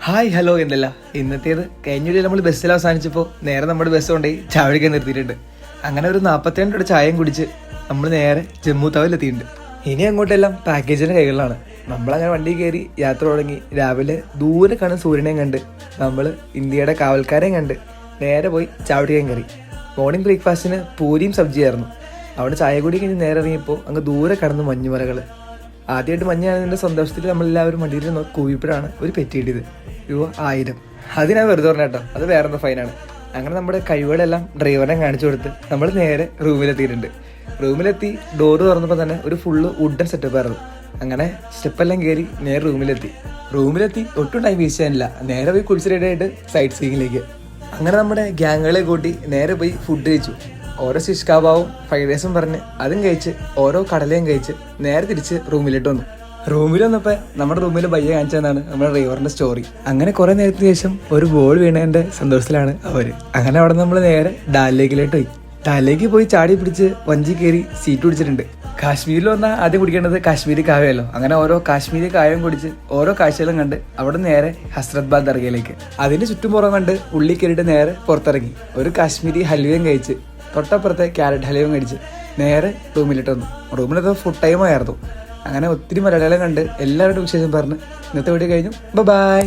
Hi hello എന്നല്ല ഇന്നത്തേത് കഴിഞ്ഞ video നമ്മൾ ബസ്സിൽ അവസാനിച്ചപ്പോൾ നേരെ നമ്മുടെ ബസ് കൊണ്ടുപോയി ചായ കുടിക്കാൻ നിർത്തിയിട്ടുണ്ട്. അങ്ങനെ ഒരു 42 ചായയും കുടിച്ച് നമ്മൾ നേരെ ജമ്മു താവിലെത്തിയിട്ടുണ്ട്. ഇനി അങ്ങോട്ടെല്ലാം പാക്കേജിൻ്റെ കൈകളിലാണ്. നമ്മളങ്ങനെ വണ്ടി കയറി യാത്ര തുടങ്ങി. രാവിലെ ദൂരെ കാണുന്ന സൂര്യനെയും കണ്ട് നമ്മൾ ഇന്ത്യയുടെ കാവൽക്കാരെയും കണ്ട് നേരെ പോയി ചായ കുടിക്കാൻ കയറി. മോർണിംഗ് ബ്രേക്ക്ഫാസ്റ്റിന് പൂരിയും സബ്ജിയായിരുന്നു. അവിടെ ചായ കുടി കഴിഞ്ഞ് നേരെ ഇറങ്ങിയപ്പോൾ അങ്ങ് ദൂരെ കടന്ന് മഞ്ഞുമലകൾ. ആദ്യമായിട്ട് മഞ്ഞാണെന്നതിൻ്റെ സന്തോഷത്തിൽ നമ്മളെല്ലാവരും വണ്ടിയിൽ കൂവിയപ്പോഴാണ് ഒരു പെറ്റി കിട്ടിയത്. ₹1000. അത് ഞാൻ വെറുതെ പറഞ്ഞ കേട്ടോ, അത് വേറെന്തോ ഫൈനാണ്. അങ്ങനെ നമ്മുടെ കഴിവുകളെല്ലാം ഡ്രൈവറിനെ കാണിച്ചു കൊടുത്ത് നമ്മൾ നേരെ റൂമിലെത്തിയിട്ടുണ്ട്. റൂമിലെത്തി ഡോറ് തുറന്നപ്പോൾ തന്നെ ഒരു ഫുള്ള് വുഡൻ സെറ്റപ്പ് ആയിരുന്നു. അങ്ങനെ സ്റ്റെപ്പെല്ലാം കയറി നേരെ റൂമിലെത്തി ഒട്ടും ടൈം വേസ്റ്റ് ചെയ്യാനില്ല. നേരെ പോയി കുളിച്ച് റെഡിയായിട്ട് സൈറ്റ് സീയിങ്ങിലേക്ക്. അങ്ങനെ നമ്മുടെ ഗ്യാങ്ങുകളെ കൂട്ടി നേരെ പോയി ഫുഡ് കഴിച്ചു. ഓരോ ശിഷ് കബാബും ഫ്രൈഡ് റൈസും പറഞ്ഞ് അതും കഴിച്ച് ഓരോ കടലയും കഴിച്ച് നേരെ തിരിച്ച് റൂമിലിട്ട് വന്നു. റൂമിൽ വന്നപ്പോൾ നമ്മുടെ റൂമിൽ ബയ്യ കാണിച്ചതെന്നാണ് നമ്മുടെ ഡ്രൈവറിൻ്റെ സ്റ്റോറി. അങ്ങനെ കുറേ നേരത്തിന് ശേഷം ഒരു ബോൾ വീണതിൻ്റെ സന്തോഷത്തിലാണ് അവർ. അങ്ങനെ അവിടെ നമ്മൾ നേരെ ഡാലിലേക്ക് പോയി ചാടി പിടിച്ച് വഞ്ചി കയറി സീറ്റ് പിടിച്ചിട്ടുണ്ട്. കാശ്മീരിൽ വന്നാൽ ആദ്യം കുടിക്കേണ്ടത് കാശ്മീരി കാവ്യമല്ലോ. അങ്ങനെ ഓരോ കാശ്മീരി കാവ്യം കുടിച്ച് ഓരോ കാഴ്ചകളും കണ്ട് അവിടെ നേരെ ഹസ്രത് ബാഗ് ദർഗയിലേക്ക്. അതിൻ്റെ ചുറ്റും കണ്ട് ഉള്ളിൽ കയറിയിട്ട് നേരെ പുറത്തിറങ്ങി ഒരു കാശ്മീരി ഹൽവയും കഴിച്ച് തൊട്ടപ്പുറത്തെ ക്യാരറ്റ് ഹലവും കഴിച്ച് നേരെ റൂമിലിട്ട് വന്നു. റൂമിലത് ഫുഡ് ടൈം ആയിരുന്നു. അങ്ങനെ ഒത്തിരി മലയാളം കണ്ട് എല്ലാവരുടെ വിശേഷം പറഞ്ഞ് ഇന്നത്തെ വീഡിയോ കഴിഞ്ഞു. ബൈ.